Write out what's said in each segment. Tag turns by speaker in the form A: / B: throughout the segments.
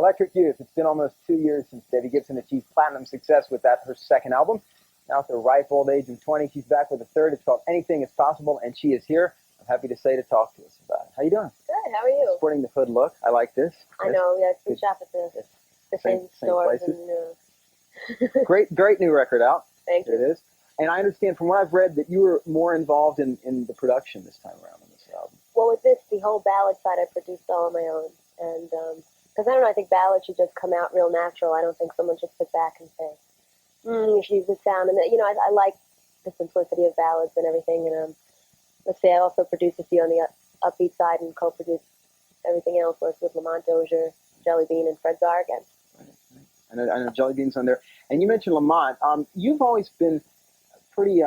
A: Electric Youth. It's been almost 2 years since Debbie Gibson achieved platinum success with that, her second album. Now at the ripe old age of 20, she's back with a third. It's called Anything Is Possible, and she is here. I'm happy to say to talk to us about it. How you doing?
B: Good. How are you?
A: Sporting the hood look. I like this.
B: I know. Yeah, we shop at the same stores.
A: Places.
B: And,
A: great new record out.
B: Thank you.
A: It is. And I understand from what I've read that you were more involved in the production this time around on this album.
B: Well, with this, the whole ballad side I produced all on my own. And because I don't know, I think ballads should just come out real natural. I don't think someone should sit back and say, you should use this sound. And, you know, I like the simplicity of ballads and everything. And let's say I also produced a few on the upbeat side and co-produced everything else, worked with Lamont Dozier, Jelly Bean, and Fred Zarr again.
A: Right. I know Jelly Bean's on there. And you mentioned Lamont. You've always been pretty,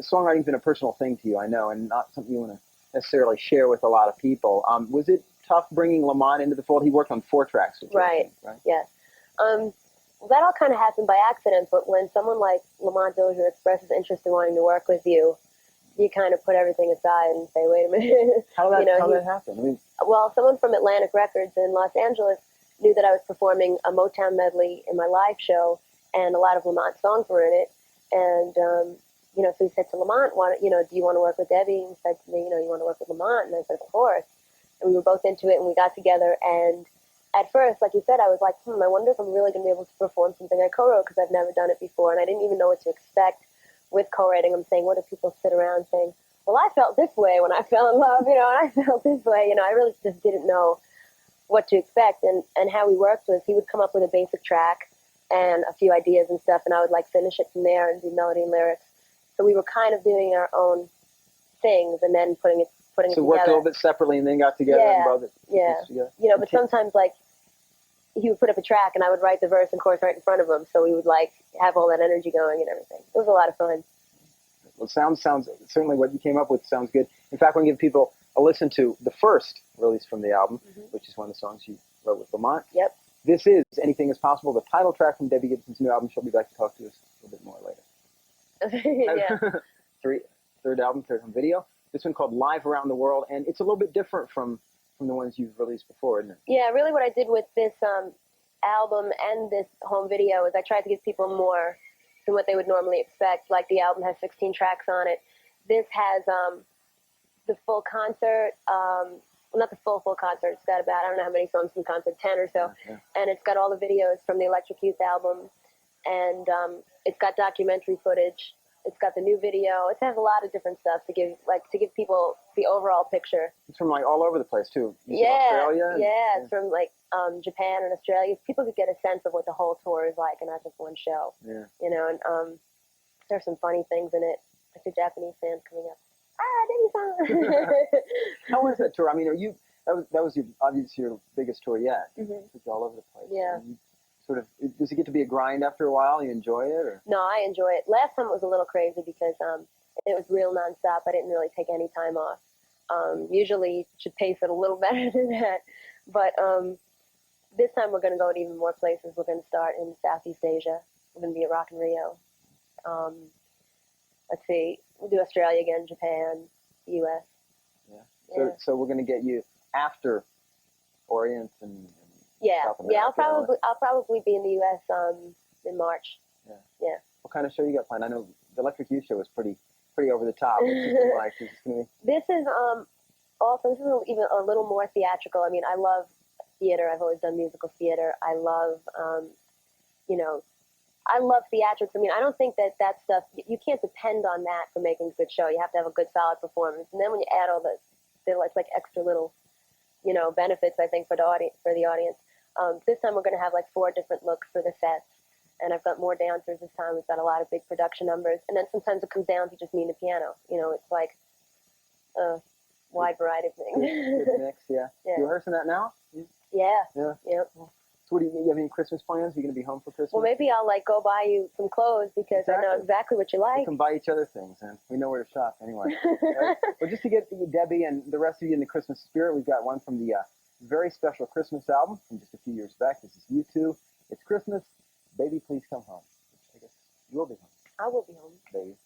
A: songwriting's been a personal thing to you, I know, and not something you want to necessarily share with a lot of people. Was it tough bringing Lamont into the fold? He worked on 4 tracks with you,
B: right?
A: I think, right?
B: Yes. Well, that all kind of happened by accident, but when someone like Lamont Dozier expresses interest in wanting to work with you, you kind of put everything aside and say, wait a minute.
A: How did that happen? I mean,
B: well, someone from Atlantic Records in Los Angeles knew that I was performing a Motown medley in my live show, and a lot of Lamont's songs were in it. And, you know, so he said to Lamont, do you want to work with Debbie? And he said to me, you want to work with Lamont? And I said, of course. And we were both into it, and we got together. And at first, like you said, I was like, I wonder if I'm really going to be able to perform something I co-wrote, because I've never done it before. And I didn't even know what to expect with co-writing. I'm saying, what if people sit around saying, well, I felt this way when I fell in love, and I felt this way. I really just didn't know what to expect. And how we worked was he would come up with a basic track and a few ideas and stuff, and I would like finish it from there and do melody and lyrics. So we were kind of doing our own things and then putting it together.
A: So worked a little bit separately and then got together and brought it together.
B: But sometimes like he would put up a track and I would write the verse and chorus right in front of him, so we would like have all that energy going and everything. It was a lot of fun.
A: Well, sounds certainly what you came up with sounds good. In fact, I want to give people a listen to the first release from the album, which is one of the songs you wrote with Lamont.
B: Yep.
A: This is Anything Is Possible, the title track from Debbie Gibson's new album. She'll be back to talk to us a little bit more later.
B: Yeah.
A: Third album, third home video. This one called Live Around the World, and it's a little bit different from the ones you've released before, isn't it?
B: Yeah, really what I did with this album and this home video is I tried to give people more than what they would normally expect. Like the album has 16 tracks on it. This has the full concert, well, not the full concert. It's got about, I don't know how many songs from the concert, 10 or so.
A: Okay.
B: And it's got all the videos from the Electric Youth album. And it's got documentary footage. It's got the new video. It has a lot of different stuff to give people the overall picture.
A: It's from like all over the place too.
B: Australia. Yeah, it's from like Japan and Australia. People could get a sense of what the whole tour is like, and not just one show.
A: Yeah.
B: And there's some funny things in it. Like the Japanese fans coming up. Debbie-san.
A: How was that tour? I mean, that was obviously your biggest tour yet.
B: Mm-hmm.
A: It's all over the place.
B: Yeah.
A: Does it get to be a grind after a while? You enjoy it? Or?
B: No, I enjoy it. Last time it was a little crazy because it was real nonstop. I didn't really take any time off. Usually should pace it a little better than that. But this time we're going to go to even more places. We're going to start in Southeast Asia. We're going to be at Rock in Rio. Let's see. We'll do Australia again, Japan, US.
A: Yeah. So we're going to get you after Orient and South America.
B: Yeah. I'll probably be in the US in March. Yeah.
A: What kind of show you got planned? I know the Electric Youth show was pretty over the top.
B: This is even a little more theatrical. I mean, I love theater. I've always done musical theater. I love I love theatrics. I mean, I don't think that stuff, you can't depend on that for making a good show. You have to have a good, solid performance. And then when you add all it's like extra little, benefits, I think, for the audience. This time we're going to have like 4 different looks for the sets. And I've got more dancers this time. We've got a lot of big production numbers. And then sometimes it comes down to just me and the piano. It's like a wide variety of things.
A: Good mix, yeah. You rehearsing that now?
B: Yeah.
A: Yep. So what do you have any Christmas plans? Are you going to be home for Christmas?
B: Well, maybe I'll go buy you some clothes because I know exactly what you like.
A: We can buy each other things, and we know where to shop anyway. Right? Well, just to get Debbie and the rest of you in the Christmas spirit, we've got one from the very special Christmas album from just a few years back. This is U2. It's Christmas. Baby, please come home. I guess you will be home.
B: I will be home.
A: Baby.